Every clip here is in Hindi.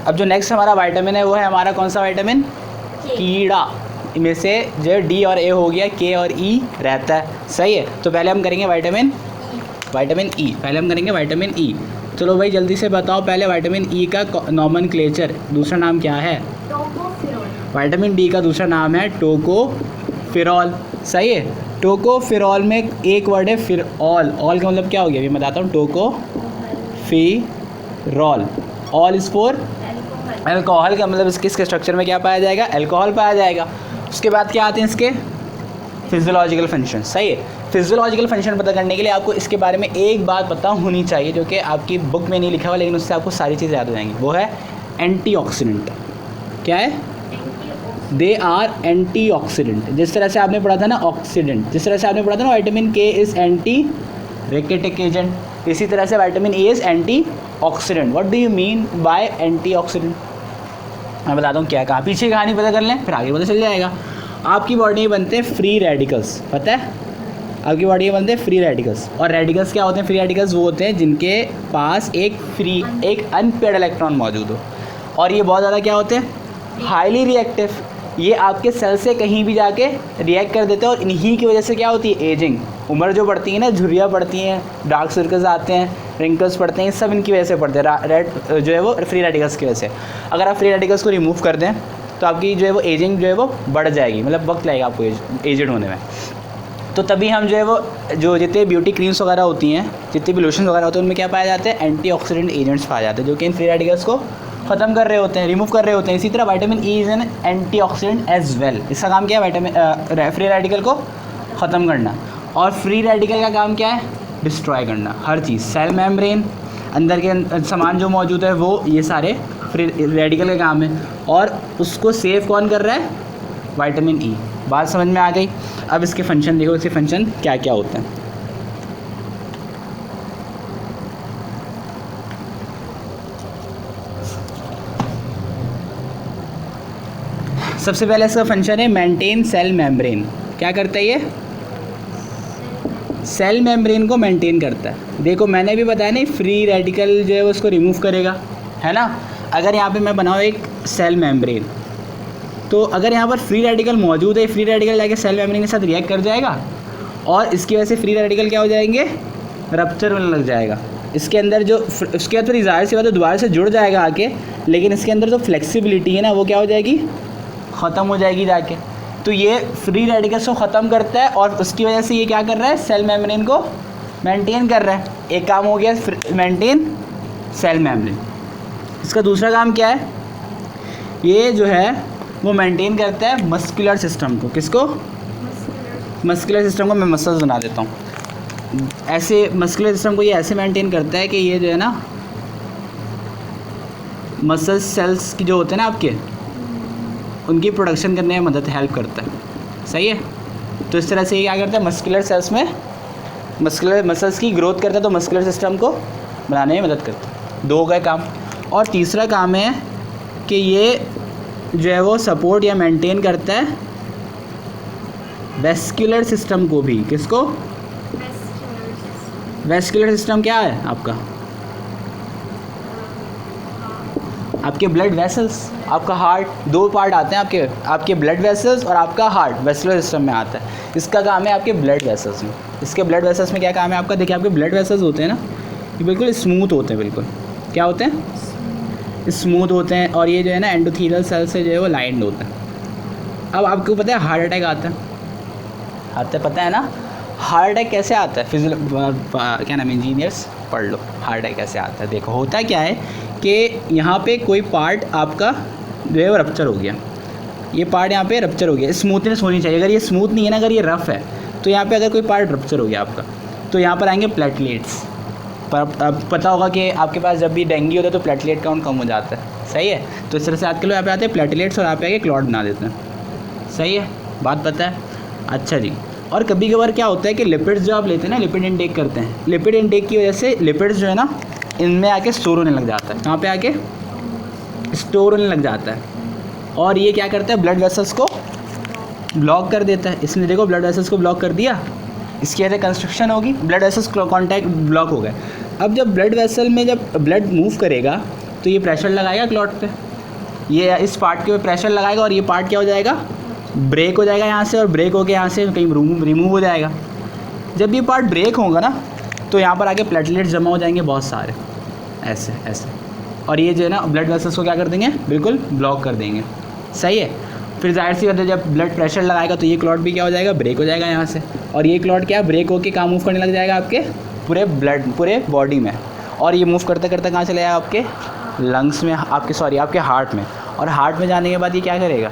अब जो नेक्स्ट हमारा विटामिन है वो है हमारा कौन सा विटामिन? कीड़ा। में से जो डी और ए हो गया, के और ई रहता है। सही है, तो पहले हम करेंगे विटामिन ई। पहले हम करेंगे विटामिन ई। चलो भाई जल्दी से बताओ, पहले विटामिन ई का नॉमेनक्लेचर दूसरा नाम क्या है? विटामिन डी का दूसरा नाम है टोकोफेरॉल। सही है, टोकोफेरॉल में एक वर्ड है फिरऑल। ऑल का मतलब क्या हो गया अभी मैं बताता हूँ। Tocopherol, all is for alcohol का मतलब इसके स्ट्रक्चर में क्या पाया जाएगा? अल्कोहल पाया जाएगा। उसके बाद क्या आते हैं इसके? Physiological function. सही है, फिजियोलॉजिकल फंक्शन पता करने के लिए आपको इसके बारे में एक बात पता होनी चाहिए जो कि आपकी बुक में नहीं लिखा हुआ, लेकिन उससे आपको सारी चीज़ें याद हो जाएंगी। वो है एंटीऑक्सीडेंट। क्या है? They are antioxidant. जिस तरह से आपने पढ़ा था ना ऑक्सीडेंट, जिस तरह से आपने पढ़ा था ना विटामिन के इज़ एंटी रेकेटिक एजेंट, इसी तरह से vitamin A is anti oxidant. What do you mean by anti oxidant? मैं बताता हूँ क्या कहा, पीछे कहानी पता कर लें फिर आगे पता चल जाएगा। आपकी बॉडी में बनते हैं फ्री रेडिकल्स, पता है? आपकी बॉडी में बनते हैं फ्री रेडिकल्स। और रेडिकल्स क्या होते हैं? फ्री रेडिकल्स वो होते हैं जिनके पास एक अनपेयर्ड इलेक्ट्रॉन मौजूद हो। और ये बहुत ज़्यादा क्या होते हैं? Highly reactive. ये आपके सेल से कहीं भी जाके रिएक्ट कर देते हैं और इन्हीं की वजह से क्या होती है? एजिंग, उम्र जो बढ़ती है ना, झुर्रियाँ पड़ती हैं, डार्क सर्कल्स आते हैं, रिंकल्स पड़ते हैं, सब इनकी वजह से पड़ते हैं। रेड जो है वो फ्री रेडिकल्स की वजह से। अगर आप फ्री रेडिकल्स को रिमूव कर दें तो आपकी जो है वो एजिंग जो है वो बढ़ जाएगी, मतलब वक्त लगेगा आपको एजड होने में। तो तभी हम जो है वो जो जितने ब्यूटी क्रीम्स वगैरह होती हैं, जितने भी लोशन वगैरह होते हैं, उनमें क्या पाए जाते हैं? एंटीऑक्सीडेंट एजेंट्स पाए जाते हैं जो कि इन फ्री रेडिकल्स को ख़त्म कर रहे होते हैं, रिमूव कर रहे होते हैं। इसी तरह vitamin E is an antioxidant as well. इसका काम क्या है? विटामिन फ्री रेडिकल को ख़त्म करना। और फ्री रेडिकल का काम क्या है? डिस्ट्रॉय करना हर चीज़। सेल मेम्ब्रेन, अंदर के सामान जो मौजूद है वो, ये सारे फ्री रेडिकल का काम है। और उसको सेव कौन कर रहा है? Vitamin E. बात समझ में आ गई? अब इसके फंक्शन देखो, इसके फंक्शन क्या क्या होते हैं। सबसे पहले इसका फंक्शन है मेंटेन सेल मेम्ब्रेन। क्या करता है ये? सेल मेम्ब्रेन को मेंटेन करता है। देखो मैंने भी बताया ना, फ्री रेडिकल जो है वो उसको रिमूव करेगा, है ना? अगर यहाँ पे मैं बनाऊँ एक सेल मेम्ब्रेन, तो अगर यहाँ पर फ्री रेडिकल मौजूद है, फ्री रेडिकल जाके सेल मेम्ब्रेन के साथ रिएक्ट कर जाएगा और इसकी वजह से फ्री रेडिकल क्या हो जाएंगे? रप्चर होने लग जाएगा। इसके अंदर जो उसके बाद फिर ज़ाहिर सी बात है दोबारा से जुड़ जाएगा आके, लेकिन इसके अंदर जो फ्लेक्सिबिलिटी है ना वो क्या हो जाएगी? ख़त्म हो जाएगी जाके। तो ये फ्री रेडिकल्स को ख़त्म करता है और उसकी वजह से ये क्या कर रहा है? सेल मेम्ब्रेन को मेंटेन कर रहा है। एक काम हो गया मेंटेन सेल मेम्ब्रेन। इसका दूसरा काम क्या है? ये जो है वो मेंटेन करता है मस्कुलर सिस्टम को। किसको? मस्कुलर सिस्टम को। मैं मसल्स बना देता हूँ ऐसे। मस्कुलर सिस्टम को ये ऐसे मेंटेन करता है कि ये जो है ना मसल सेल्स की जो होते हैं ना आपके, उनकी प्रोडक्शन करने में हेल्प करता है। सही है, तो इस तरह से ये क्या करता है? मस्कुलर सेल्स में मसल्स की ग्रोथ करता है, तो मस्कुलर सिस्टम को बनाने में मदद करता है। दो का काम। और तीसरा काम है कि ये जो है वो सपोर्ट या मेंटेन करता है वेस्कुलर सिस्टम को भी। किसको? वेस्कुलर सिस्टम क्या है आपका? आपके ब्लड वेसल्स, आपका हार्ट। दो पार्ट आते हैं आपके ब्लड वेसल्स और आपका हार्ट वेस्कुलर सिस्टम में आता है। इसका काम है आपके ब्लड वेसल्स में। इसके ब्लड वेसल्स में क्या काम है आपका? देखिए आपके ब्लड वेसल्स होते हैं ना, ये बिल्कुल स्मूथ होते हैं। बिल्कुल क्या होते हैं? स्मूथ होते हैं। और ये जो है ना एंडोथेलियल सेल से जो है वो लाइंड होता है। अब आपको पता है हार्ट अटैक आता है, पता है ना हार्ट अटैक कैसे आता है? क्या नाम, इंजीनियर्स पढ़ लो, हार्ट अटैक कैसे आता है। देखो होता क्या है कि यहाँ पे कोई पार्ट आपका जो है वो रप्चर हो गया। ये पार्ट यहाँ पे रप्चर हो गया। स्मूथनेस होनी चाहिए। अगर ये स्मूथ नहीं है ना, अगर ये रफ़ है, तो यहाँ पे अगर कोई पार्ट रप्चर हो गया आपका, तो यहाँ पर आएंगे प्लेटलेट्स। पर अब पता होगा कि आपके पास जब भी डेंगू होता है तो प्लेटलेट काउंट कम हो जाता है। सही है, तो इस तरह से आजकल यहाँ पे आते हैं प्लेटलेट्स और यहाँ पे आके क्लॉट बना देते हैं। सही है, बात पता है? अच्छा जी। और कभी कभार क्या होता है कि लिपिड्स जो आप लेते हैं ना, लिपिड इनटेक करते हैं, लिपिड इनटेक की वजह से लिपिड्स जो है ना इनमें आके स्टोर होने लग जाता है। कहाँ पे आके स्टोर होने लग जाता है। और ये क्या करता है? ब्लड वेसल्स को ब्लॉक कर देता है। इसने देखो ब्लड वेसल्स को ब्लॉक कर दिया, इसकी वजह से कंस्ट्रक्शन होगी, ब्लड वेसल्स कॉन्टैक्ट ब्लॉक हो गए। अब जब ब्लड वेसल में जब ब्लड मूव करेगा तो ये प्रेशर लगाएगा क्लॉट पे, ये इस पार्ट के ऊपर प्रेशर लगाएगा और ये पार्ट क्या हो जाएगा, ब्रेक हो जाएगा यहाँ से, और ब्रेक होकर यहाँ से कहीं रिमूव हो जाएगा। जब ये पार्ट ब्रेक होगा ना तो यहाँ पर आके प्लेटलेट्स जमा हो जाएंगे बहुत सारे, ऐसे ऐसे, और ये जो है ना ब्लड वेसल्स को क्या कर देंगे, बिल्कुल ब्लॉक कर देंगे। सही है। फिर जाहिर सी बात है जब ब्लड प्रेशर लगाएगा तो ये क्लॉट भी क्या हो जाएगा, ब्रेक हो जाएगा यहाँ से, और ये क्लॉट क्या ब्रेक होकर कहाँ मूव करने लग जाएगा, आपके पूरे ब्लड पूरे बॉडी में, और ये मूव करते करते कहाँ चले जाएगा, आपके लंग्स में, आपके हार्ट में, और हार्ट में जाने के बाद ये क्या करेगा,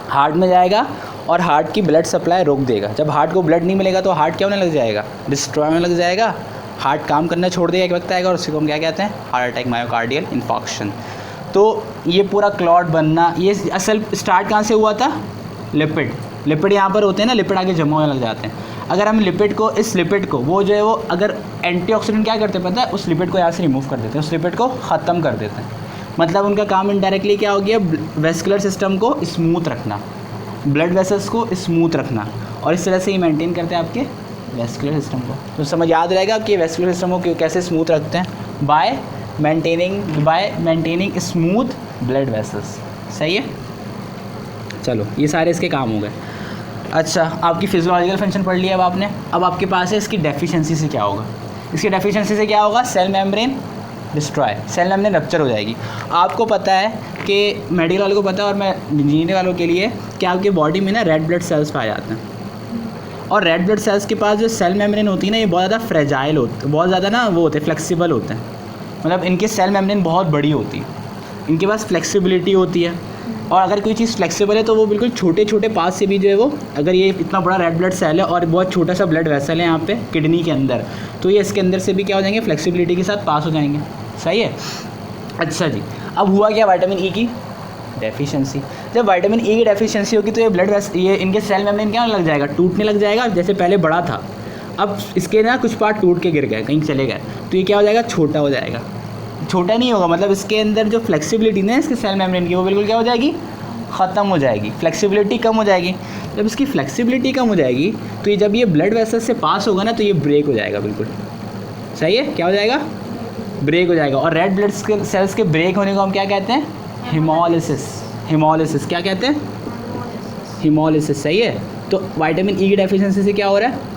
हार्ट में जाएगा और हार्ट की ब्लड सप्लाई रोक देगा। जब हार्ट को ब्लड नहीं मिलेगा तो हार्ट क्या होने लग जाएगा, डिस्ट्रॉय होने लग जाएगा, हार्ट काम करना छोड़ देगा एक वक्त आएगा, और उसी को हम क्या कहते हैं, हार्ट अटैक, मायोकार्डियल इन्फार्क्शन। तो ये पूरा क्लॉट बनना, ये असल स्टार्ट कहाँ से हुआ था, लिपिड यहाँ पर होते हैं ना, लिपिड आगे जमा होने लग जाते हैं। अगर हम लिपिड को, इस लिपिड को, वो जो है वो अगर एंटीऑक्सीडेंट क्या करते हैं पता है, उस लिपिड को यहाँ से रिमूव कर देते हैं, उस लिपिड को ख़त्म कर देते हैं। मतलब उनका काम इनडायरेक्टली क्या हो गया, वेस्कुलर सिस्टम को स्मूथ रखना, ब्लड वेसल्स को स्मूथ रखना, और इस तरह से ही मेंटेन करते हैं आपके वेस्कुलर सिस्टम को। तो समझ याद रहेगा कि वेस्कुलर सिस्टम को कैसे स्मूथ रखते हैं, bye maintaining smooth blood vessels. सही है। चलो ये सारे इसके काम हो गए। अच्छा, आपकी फिजियोलॉजिकल फंक्शन पढ़ लिया अब आपने। अब आपके पास है इसकी डेफिशिएंसी से क्या होगा, इसकी डेफिशिएंसी से क्या होगा, cell membrane destroy, cell membrane rupture हो जाएगी। आपको पता है कि मेडिकल वालों को पता है, और मैं इंजीनियर वालों के लिए, कि आपके बॉडी में ना रेड ब्लड सेल्स पाए जाते हैं, और रेड ब्लड सेल्स के पास जो सेल मेम्ब्रेन होती है ना, ये बहुत ज़्यादा फ्रेजाइल होते, बहुत ज़्यादा ना वो होते हैं, फ्लेक्सिबल होते हैं। मतलब इनके सेल मेम्ब्रेन बहुत बड़ी होती है, इनके पास फ्लेक्सिबिलिटी होती है, और अगर कोई चीज़ फ्लेक्सिबल है तो वो बिल्कुल छोटे छोटे पास से भी जो है वो, अगर ये इतना बड़ा रेड ब्लड सेल है और बहुत छोटा सा ब्लड वेसल है यहाँ पे किडनी के अंदर, तो ये इसके अंदर से भी क्या हो जाएंगे, फ्लेक्सिबिलिटी के साथ पास हो जाएंगे। सही है। अच्छा जी, अब हुआ क्या, विटामिन ई की डेफिशिएंसी। जब विटामिन ई की डेफिशिएंसी होगी तो ये इनके सेल मेम्ब्रेन क्या लग जाएगा, टूटने लग जाएगा। जैसे पहले बड़ा था, अब इसके ना कुछ पार्ट टूट के गिर गए, कहीं चले गए, तो ये क्या हो जाएगा, छोटा हो जाएगा। छोटा नहीं होगा, मतलब इसके अंदर जो फ्लेक्सिबिलिटी है इसके सेल मेम्ब्रेन की, वो बिल्कुल क्या हो जाएगी, ख़त्म हो जाएगी, फ्लेक्सिबिलिटी कम हो जाएगी। जब इसकी फ्लेक्सिबिलिटी कम हो जाएगी तो ये जब ये ब्लड वेसल से पास होगा ना तो ये ब्रेक हो जाएगा बिल्कुल। सही है। क्या हो जाएगा, ब्रेक हो जाएगा। और रेड ब्लड सेल्स के ब्रेक होने को हम क्या कहते हैं, हीमोलिसिस। क्या कहते हैं, हीमोलिसिस। सही है। तो विटामिन ई की डेफिशिएंसी से क्या हो रहा है,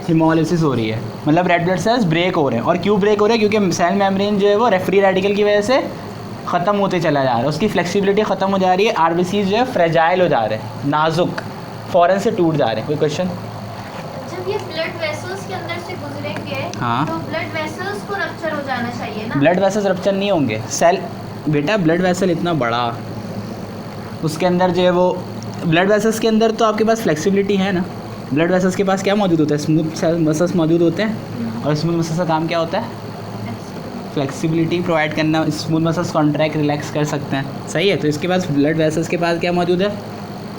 हीमोलिसिस हो रही है, मतलब रेड ब्लड सेल्स ब्रेक हो रहे हैं। और क्यों ब्रेक हो रहे हैं, क्योंकि सेल मेम्ब्रेन जो है वो फ्री रेडिकल की वजह से ख़त्म होते चला जा रहा है, उसकी फ्लेक्सिबिलिटी ख़त्म हो जा रही है, आरबीसीज जो है फ्रेजाइल हो जा रहे हैं, नाजुक, फ़ौरन से टूट जा रहे हैं। कोई क्वेश्चन। जब ये ब्लड वेसल्स के अंदर से गुजरेंगे, हाँ, तो ब्लड वेसल्स को रप्चर हो जाना चाहिए ना। ब्लड वेसल्स रप्चर नहीं होंगे, सेल बेटा ब्लड वेसल इतना बड़ा, उसके अंदर जो है वो ब्लड वेसल्स के अंदर तो आपके पास फ्लेक्सिबिलिटी है ना। ब्लड वेसल्स के पास क्या मौजूद होता है, स्मूथ सेल मसल्स मौजूद होते हैं, और स्मूथ मसल्स का काम क्या होता है, फ्लेक्सिबिलिटी प्रोवाइड करना। स्मूथ मसल्स कॉन्ट्रैक्ट रिलैक्स कर सकते हैं। सही है। तो इसके पास ब्लड वेसल्स के पास क्या मौजूद है,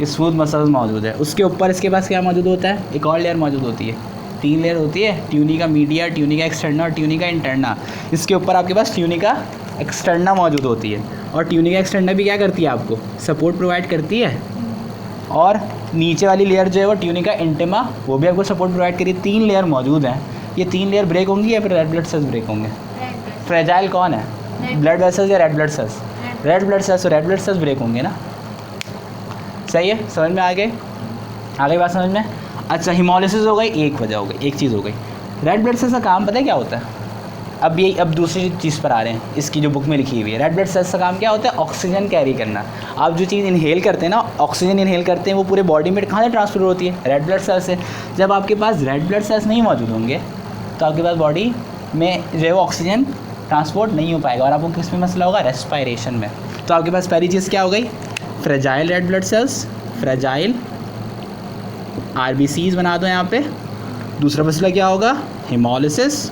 स्मूथ मसल्स मौजूद है। उसके ऊपर इसके पास क्या मौजूद होता है, एक और लेयर मौजूद होती है, 3 लेयर होती है, ट्यूनिका मीडिया, ट्यूनिका एक्सटर्ना और ट्यूनिका इंटरना। इसके ऊपर आपके पास ट्यूनिका एक्सटर्ना मौजूद होती है, और ट्यूनिका एक्सटर्ना भी क्या करती है, आपको सपोर्ट प्रोवाइड करती है। और नीचे वाली लेयर जो है वो ट्यूनिका इंटिमा, वो भी आपको सपोर्ट प्रोवाइड करी। 3 लेयर मौजूद हैं। ये 3 लेयर ब्रेक होंगी या फिर रेड ब्लड सेल्स ब्रेक होंगे। फ्रेजाइल कौन है, ब्लड वेसल्स या red blood cells, red blood cells. तो रेड ब्लड सेल्स ब्रेक होंगे ना। सही है। समझ में आ गई बात समझ में। अच्छा, हीमोलिसिस हो गई, एक वजह हो गई, एक चीज़ हो गई। रेड ब्लड सेल्स का काम पता है क्या होता है, अब दूसरी चीज़ पर आ रहे हैं, इसकी जो बुक में लिखी हुई है। रेड ब्लड सेल्स का काम क्या होता है, ऑक्सीजन कैरी करना। आप जो चीज़ इनहेल करते हैं ना, ऑक्सीजन इनहेल करते हैं, वो पूरे बॉडी में कहाँ से ट्रांसफर होती है, रेड ब्लड सेल्स से। जब आपके पास रेड ब्लड सेल्स नहीं मौजूद होंगे तो आपके पास बॉडी में जो है वो ऑक्सीजन ट्रांसपोर्ट नहीं हो पाएगा, और आपको किस में मसला होगा, रेस्पायरेशन में। तो आपके पास पहली चीज़ क्या हो गई, fragile red blood cells, fragile RBCs बना दो यहाँ पे। दूसरा मसला क्या होगा, हीमोलिसिस,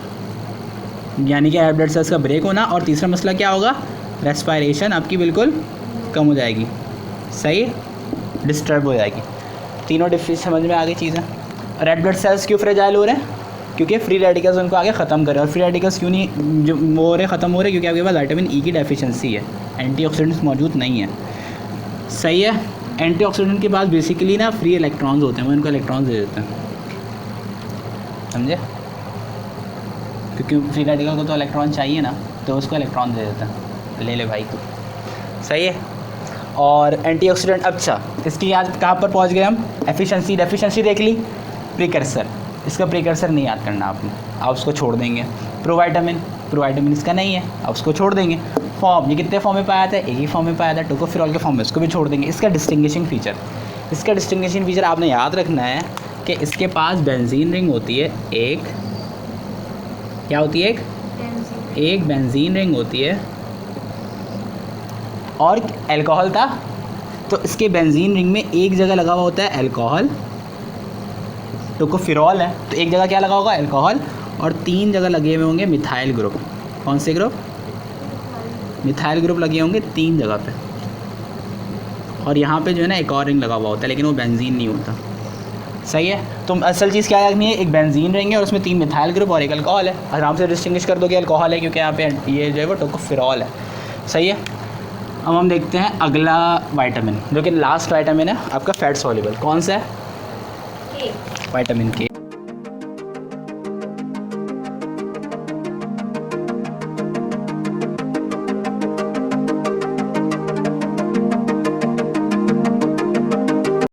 यानी कि रेड ब्लड सेल्स का ब्रेक होना। और तीसरा मसला क्या होगा, रेस्पायरेशन आपकी बिल्कुल कम हो जाएगी। सही, डिस्टर्ब हो जाएगी। तीनों डिफरेंस समझ में आ गई चीज़ें। रेड ब्लड सेल्स क्यों फ्रेजाइल हो रहे हैं, क्योंकि फ्री रेडिकल्स उनको आगे ख़त्म करें। और फ्री रेडिकल्स क्यों नहीं जो वो हो रहे ख़त्म हो रहे, क्योंकि आपके पास विटामिन ई की डेफिशिएंसी है, एंटीऑक्सीडेंट्स मौजूद नहीं है। सही है। एंटीऑक्सीडेंट के पास बेसिकली ना फ्री इलेक्ट्रॉन्स होते हैं, वो इनको इलेक्ट्रॉन्स दे देते हैं, समझे, क्योंकि फ्री रेडिकल को तो इलेक्ट्रॉन चाहिए ना, तो काटते हो उसको, इलेक्ट्रॉन दे देते हैं, ले ले भाई तू, सही है। और एंटीऑक्सीडेंट, अच्छा इसकी आज कहाँ पर पहुँच गए हम, एफिशिएंसी, डेफिशिएंसी देख ली। प्रीकर्सर, इसका प्रीकर्सर नहीं याद करना आपने, आप उसको छोड़ देंगे। प्रोवाइटामिन, प्रोवाइटामिन इसका नहीं है, आप उसको छोड़ देंगे। फॉर्म, ये कितने फॉर्म में पाया था, एक ही फॉर्म में पाया था, टोकोफेरॉल के फॉर्म में, इसको भी छोड़ देंगे। इसका डिस्टिंग्विशिंग फीचर, इसका डिस्टिंग्विशिंग फीचर आपने याद रखना है कि इसके पास बेंजीन रिंग होती है एक, क्या होती है, एक बेंजीन रिंग होती है, और अल्कोहल था तो इसके बेंजीन रिंग में एक जगह लगा हुआ होता है अल्कोहल, टोकोफेरॉल है तो एक जगह क्या लगा होगा, अल्कोहल, और 3 जगह लगे हुए होंगे मिथाइल ग्रुप। कौन से ग्रुप, मिथाइल ग्रुप लगे होंगे 3 जगह पे, और यहाँ पे जो है ना एक और रिंग लगा हुआ होता है, लेकिन वो बेंजीन नहीं होता, सही है। तो असल चीज़ क्या रखनी है, एक बेंजीन रिंग है और उसमें 3 मिथाइल ग्रुप और एक अल्कोहल है। आराम से डिस्टिंग्विश कर दोगे अल्कोहल है, क्योंकि यहाँ पे ये जो है वो टोकोफेरॉल है, सही है। अब हम देखते हैं अगला विटामिन, जो कि लास्ट विटामिन है आपका फैट सॉल्युबल, कौन सा है, के, विटामिन के।